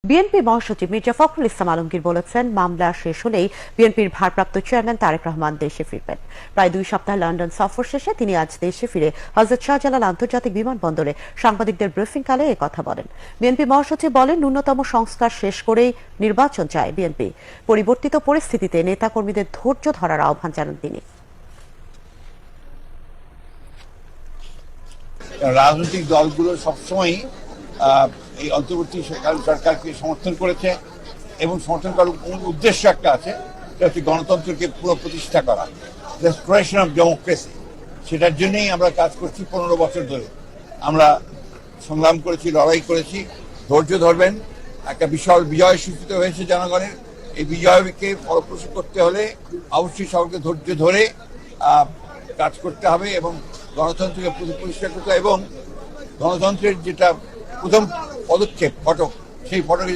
BNP মহাসচিব মির্জা ফখরুল ইসলাম আলমগীর বলেছেন, মামলা শেষ হলেই বিএনপির ভারপ্রাপ্ত চেয়ারম্যান তারেক রহমান দেশে ফিরবেন। প্রায় 2 সপ্তাহ লন্ডন সফর শেষে তিনি আজ দেশে ফিরে হযরত শাহজালাল আন্তর্জাতিক বিমানবন্দরে সাংবাদিকদের ব্রিফিংকালে এ কথা বলেন। বিএনপি মহাসচিব বলেন, ন্যূনতম সংস্কার শেষ করেই নির্বাচন চায় বিএনপি। পরিবর্তিত পরিস্থিতিতে নেতাকর্মীদের ধৈর্য ধরার আহ্বান জানান তিনি। রাজনৈতিক দলগুলো সবসময় এই অন্তর্বর্তী সরকারকে সমর্থন করেছে এবং সমর্থন করার উদ্দেশ্য একটা আছে, সেটা হচ্ছে গণতন্ত্রকে পুরো প্রতিষ্ঠা করা, রেস্টোরেশন অফ ডেমোক্রেসি। সেটার জন্যই আমরা কাজ করছি 15 বছর ধরে। আমরা সংগ্রাম করেছি, লড়াই করেছি। ধৈর্য ধরবেন। একটা বিশাল বিজয় সূচিত হয়েছে জনগণের। এই বিজয়কে ফলপ্রসূ করতে হলে অবশ্যই সকলকে ধৈর্য ধরে কাজ করতে হবে এবং গণতন্ত্রকে প্রতিষ্ঠা করতে হবে এবং গণতন্ত্রের যেটা প্রথম পদক্ষেপ ফটক, সেই ফটকে